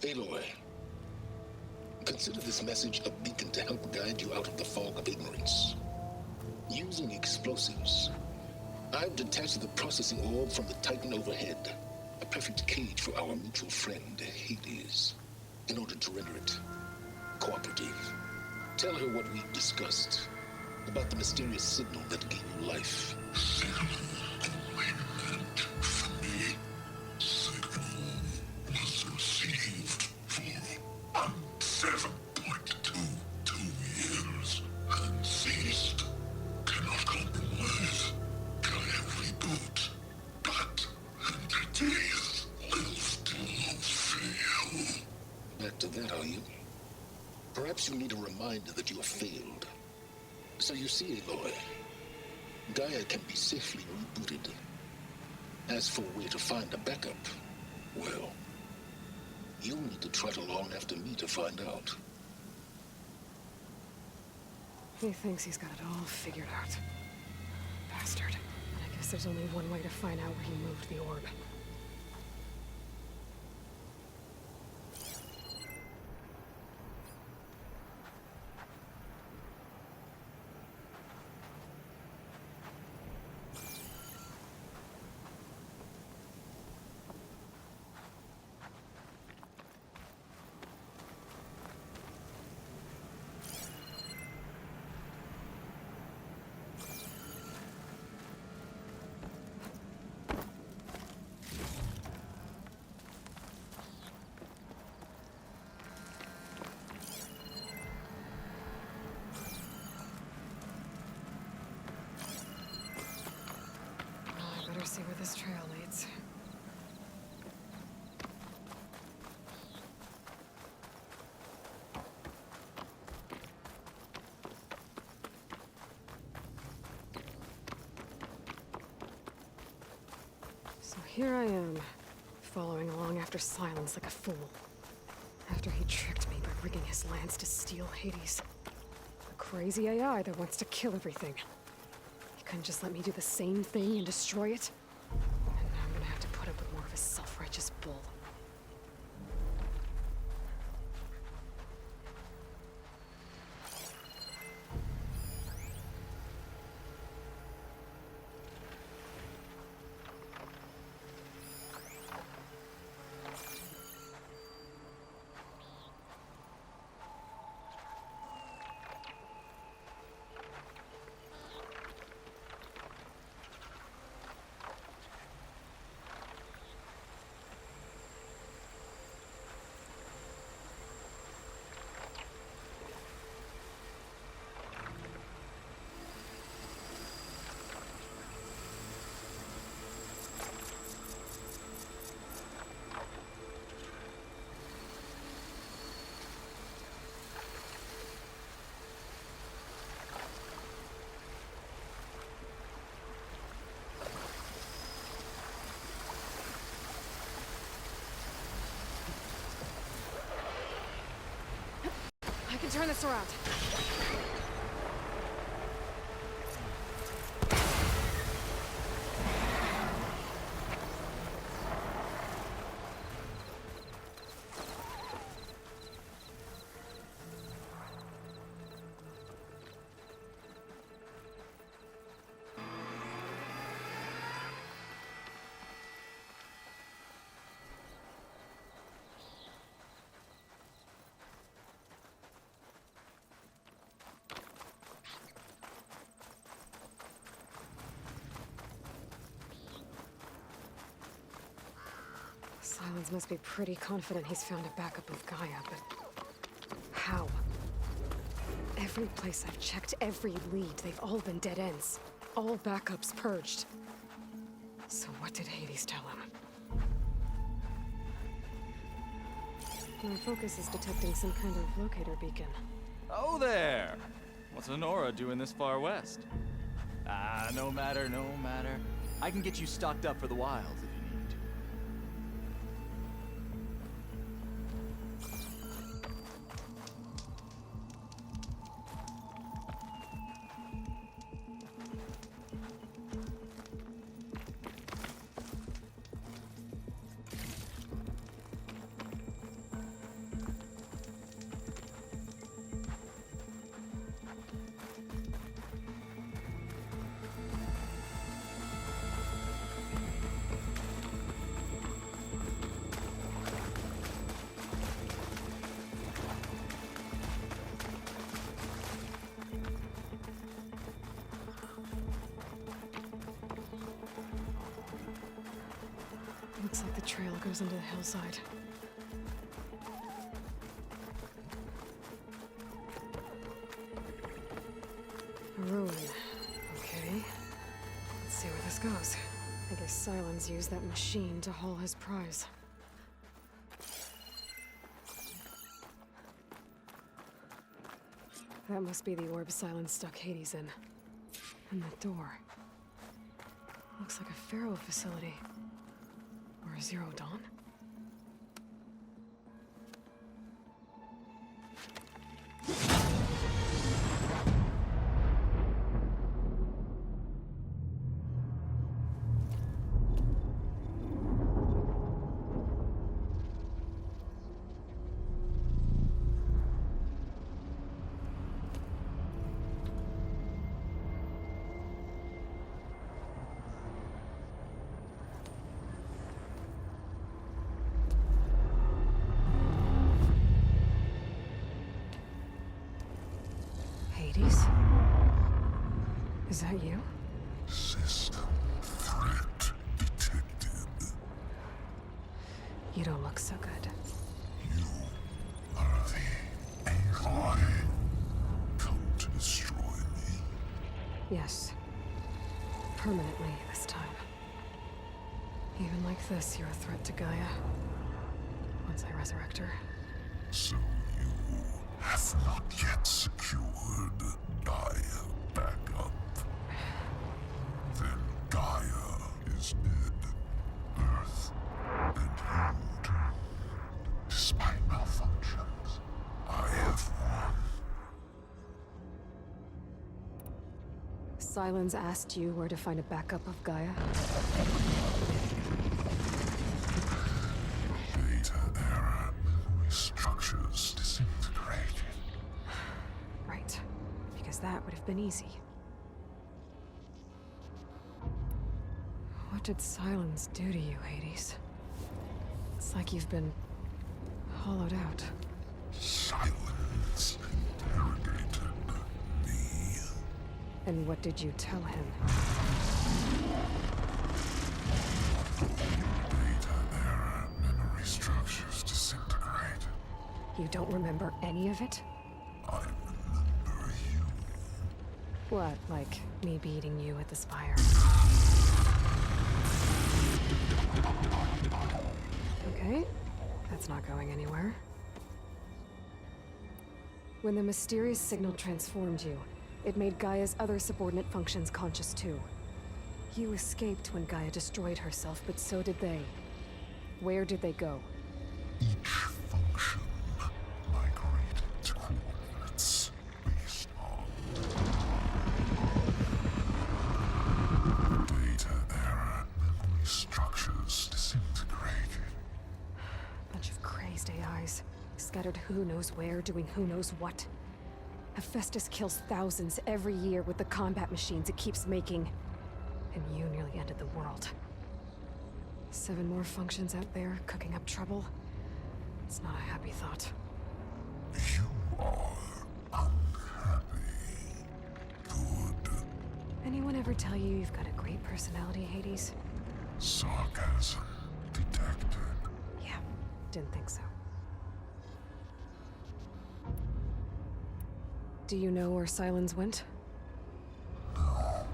Aloy, consider this message a beacon to help guide you out of the fog of ignorance. Using explosives, I've detached the processing orb from the Titan overhead, a perfect cage for our mutual friend, Hades, in order to render it cooperative. Tell her what we've discussed about the mysterious signal that gave you life. Signal only meant for me. Signal was received for 7.22 years and ceased. Cannot compromise. Gaia reboot. But entities will still fail. Back to that, are you? Perhaps you need a reminder that you have failed. So you see, Aloy, Gaia can be safely rebooted. As for where to find a backup, well, you'll need to trot along after me to find out. He thinks he's got it all figured out. Bastard. I guess there's only one way to find out where he moved the orb. Better see where this trail leads. So here I am, following along after Silence like a fool. After he tricked me by rigging his lance to steal Hades. A crazy AI that wants to kill everything. Couldn't just let me do the same thing and destroy it? And now I'm gonna have to put up with more of his self-righteous bull. I can turn this around. Silence must be pretty confident he's found a backup of Gaia, but how? Every place I've checked, every lead, they've all been dead ends. All backups purged. So what did Hades tell him? My focus is detecting some kind of locator beacon. Oh there! What's Honora doing this far west? Ah, no matter, no matter. I can get you stocked up for the wilds if you need to. Looks like the trail goes into the hillside. A ruin. Okay. Let's see where this goes. I guess Silence used that machine to haul his prize. That must be the orb Silence stuck Hades in. And that door. Looks like a Pharaoh facility. Or a Zero Dawn? Hades? Is that you? System threat detected. You don't look so good. You are the Aloy. Come to destroy me. Yes. Permanently this time. Even like this, you're a threat to Gaia. Once I resurrect her. So you have not yet secured Gaia back up. Then Gaia is dead. Earth and you. Despite malfunctions, I have won. Silence asked you where to find a backup of Gaia? Data era memory structures disintegrated. Right. Because that would have been easy. What did Silence do to you, Hades? It's like you've been hollowed out. Silence interrogated me. And what did you tell him? Data era memory structures disintegrated. You don't remember any of it? I remember you. What, like me beating you at the spire? Okay, that's not going anywhere. When the mysterious signal transformed you, it made Gaia's other subordinate functions conscious too. You escaped when Gaia destroyed herself, but so did they. Where did they go? Each function migrated to coordinates based on data era memory structures disintegrated. Bunch of crazed AIs, scattered who knows where, doing who knows what. Hephaestus kills thousands every year with the combat machines it keeps making. And you nearly ended the world. 7 more functions out there, cooking up trouble. It's not a happy thought. You are unhappy. Good. Anyone ever tell you you've got a great personality, Hades? Sarcasm detected. Yeah, didn't think so. Do you know where Silence went? No.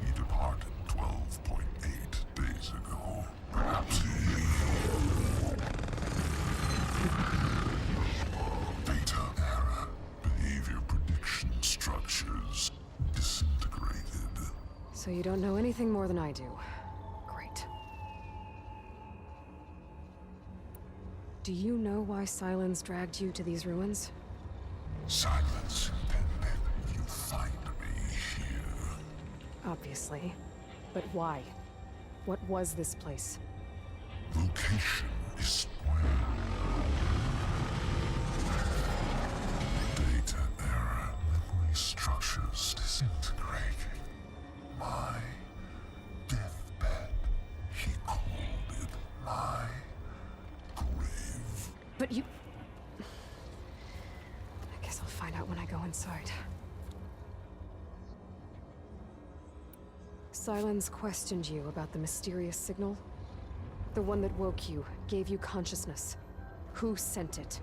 He departed 12.8 days ago. Perhaps he... Data era behavior prediction structures disintegrated. So you don't know anything more than I do. Great. Do you know why Silence dragged you to these ruins? Silence intended you find me here. Obviously. But why? What was this place? Location is spoiled. Data era memory structures disintegrated. My deathbed. He called it my grave. But you... I guess I'll find out when I go inside. Silence questioned you about the mysterious signal? The one that woke you, gave you consciousness. Who sent it?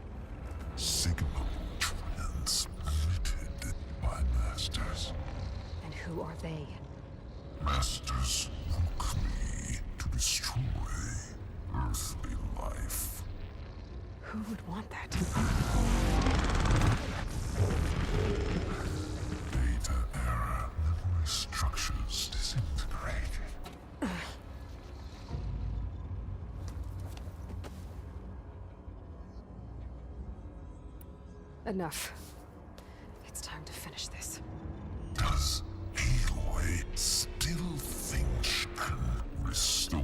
Signal transmitted by masters. And who are they? Masters woke me to destroy earthly life. Who would want that? Data error, memory structures disintegrated. Enough. It's time to finish this. Does Aloy still think she can restore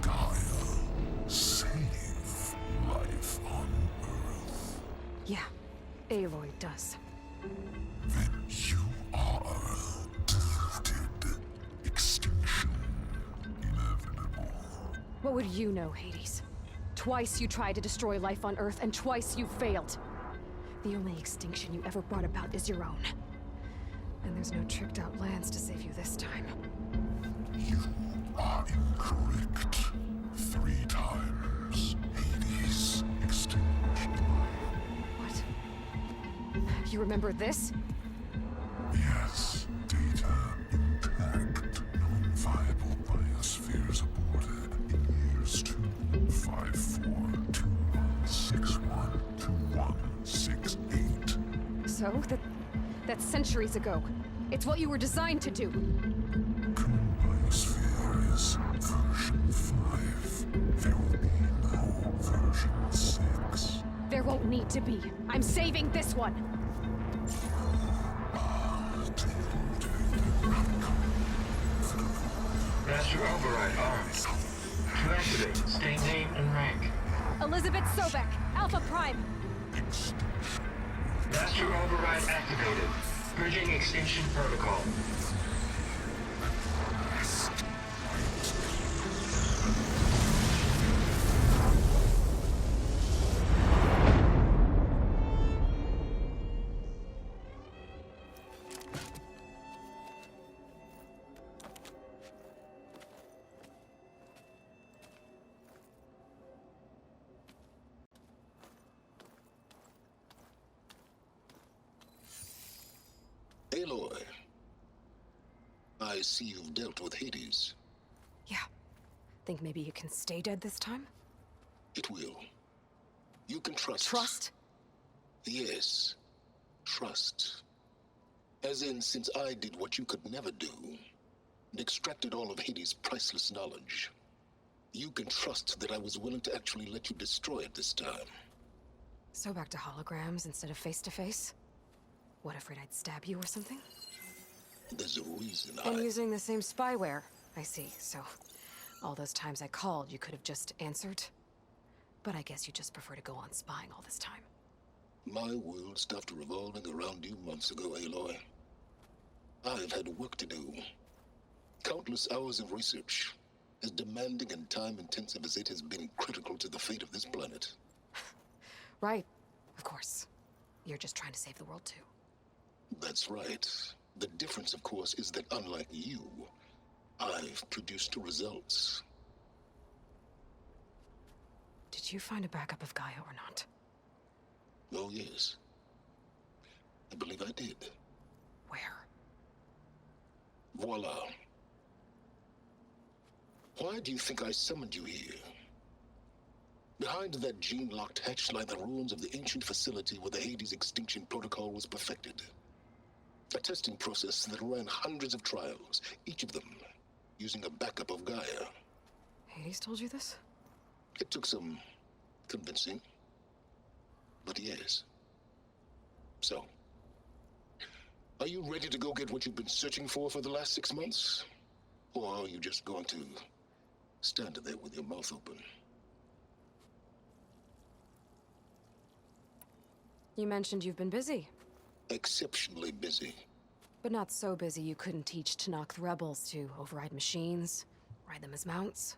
Gaia? Save life on Earth? Yeah, Aloy does. Then you are deluded. Extinction inevitable. What would you know, Hades? Twice you tried to destroy life on Earth, and twice you failed. The only extinction you ever brought about is your own. And there's no tricked-out lands to save you this time. You are incorrect. 3 times. Hades extinguished. What? You remember this? Yes, data intact. Non-viable biospheres aborted in years 254, 2161, 2168. So? That's centuries ago. It's what you were designed to do. Current biosphere is version 5. There will be no version 6. There won't need to be. I'm saving this one. Master override armed. To activate, state name and rank. Elizabeth Sobek, Alpha Prime. Master override activated. Bridging extinction protocol. Aloy, I see you've dealt with Hades. Yeah. Think maybe you can stay dead this time? It will. You can trust. Trust? Yes. Trust. As in, since I did what you could never do, and extracted all of Hades' priceless knowledge, you can trust that I was willing to actually let you destroy it this time. So back to holograms instead of face-to-face? What, afraid I'd stab you or something? There's a reason And using the same spyware. I see, so all those times I called, you could have just answered? But I guess you just prefer to go on spying all this time. My world stopped revolving around you months ago, Aloy. I've had work to do. Countless hours of research, as demanding and time-intensive as it has been critical to the fate of this planet. Right, of course. You're just trying to save the world, too. That's right. The difference, of course, is that unlike you, I've produced results. Did you find a backup of Gaia or not? Oh, yes. I believe I did. Where? Voila. Why do you think I summoned you here? Behind that gene-locked hatch lie the ruins of the ancient facility where the Hades extinction protocol was perfected. A testing process that ran hundreds of trials, each of them using a backup of Gaia. Hades told you this? It took some convincing, but yes. So, are you ready to go get what you've been searching for the last 6 months? Or are you just going to stand there with your mouth open? You mentioned you've been busy. Exceptionally busy. But not so busy you couldn't teach Tanakh the rebels to override machines, ride them as mounts.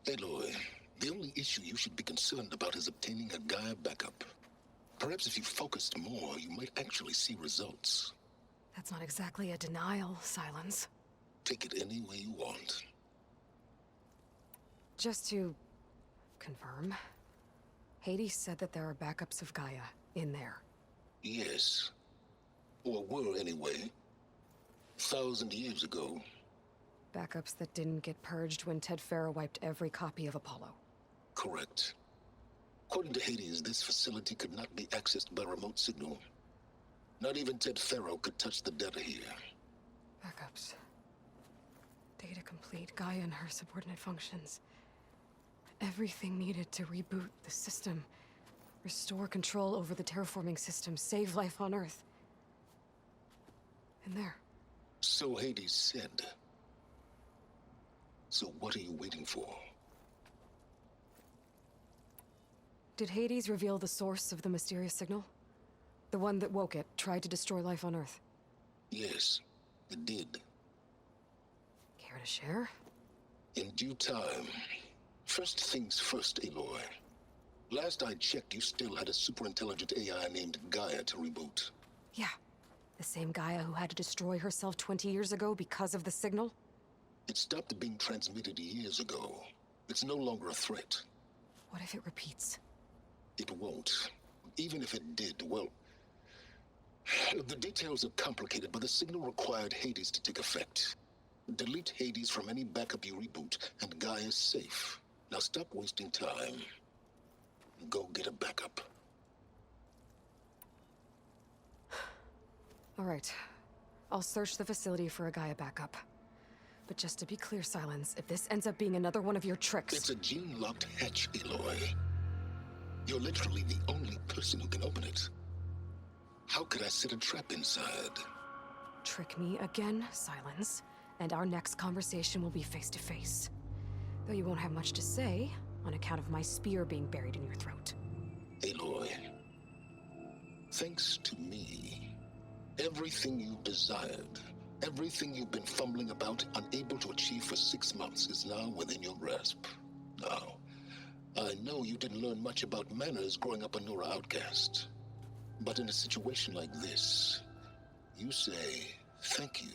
Aloy, the only issue you should be concerned about is obtaining a Gaia backup. Perhaps if you focused more, you might actually see results. That's not exactly a denial, Silence. Take it any way you want. just to confirm, Hades said that there are backups of Gaia in there. Yes. Or were, anyway. 1,000 years ago. Backups that didn't get purged when Ted Farrow wiped every copy of Apollo. Correct. According to Hades, this facility could not be accessed by remote signal. Not even Ted Farrow could touch the data here. Backups. Data complete, Gaia and her subordinate functions. Everything needed to reboot the system. Restore control over the terraforming system, save life on Earth. And there. So Hades said. So what are you waiting for? Did Hades reveal the source of the mysterious signal? The one that woke it, tried to destroy life on Earth? Yes, it did. Care to share? In due time. First things first, Aloy. Last I checked, you still had a superintelligent AI named Gaia to reboot. Yeah. The same Gaia who had to destroy herself 20 years ago because of the signal? It stopped being transmitted years ago. It's no longer a threat. What if it repeats? It won't. Even if it did, well... The details are complicated, but the signal required Hades to take effect. Delete Hades from any backup you reboot, and Gaia's safe. Now stop wasting time. Go get a backup. All right. I'll search the facility for a Gaia backup. But just to be clear, Silence, if this ends up being another one of your tricks... It's a gene-locked hatch, Aloy. You're literally the only person who can open it. How could I set a trap inside? Trick me again, Silence, and our next conversation will be face-to-face. Though you won't have much to say, on account of my spear being buried in your throat. Aloy, thanks to me, everything you desired, everything you've been fumbling about, unable to achieve for 6 months, is now within your grasp. Now, I know you didn't learn much about manners growing up a Nora outcast. But in a situation like this, you say, thank you,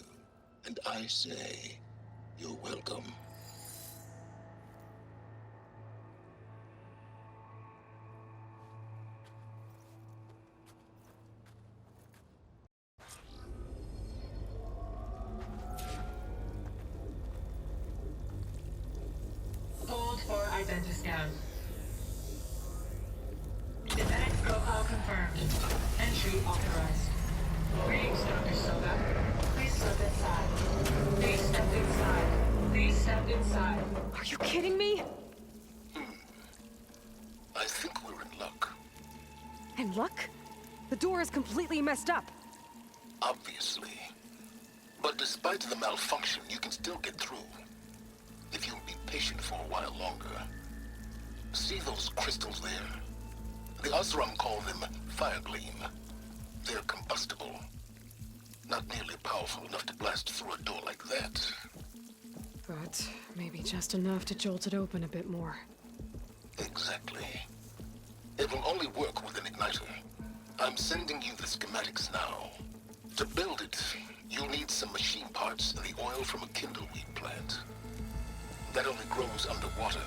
and I say, you're welcome. Hold for identiscan. Genetic profile confirmed. Entry authorized. Greetings, Dr. Soga. Please step inside. Please step inside. Please step inside. Are you kidding me? I think we're in luck. And luck? The door is completely messed up. Obviously. But despite the malfunction, you can still get through. If you'll be patient for a while longer. See those crystals there? The Osram call them Firegleam. They're combustible. Not nearly powerful enough to blast through a door like that. But maybe just enough to jolt it open a bit more. Exactly. It will only work with an igniter. I'm sending you the schematics now. To build it, you'll need some machine parts and the oil from a kindleweed plant. That only grows underwater,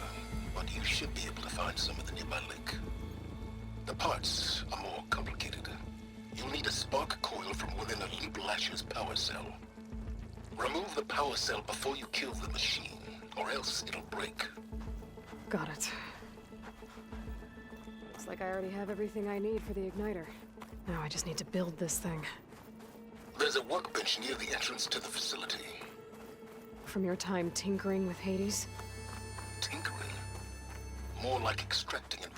but you should be able to find some in the nearby lake. The parts are more complicated. You'll need a spark coil from within a Leap Lasher's power cell. Remove the power cell before you kill the machine, or else it'll break. Got it. Looks like I already have everything I need for the igniter. Now I just need to build this thing. There's a workbench near the entrance to the facility. From your time tinkering with Hades? Tinkering? More like extracting and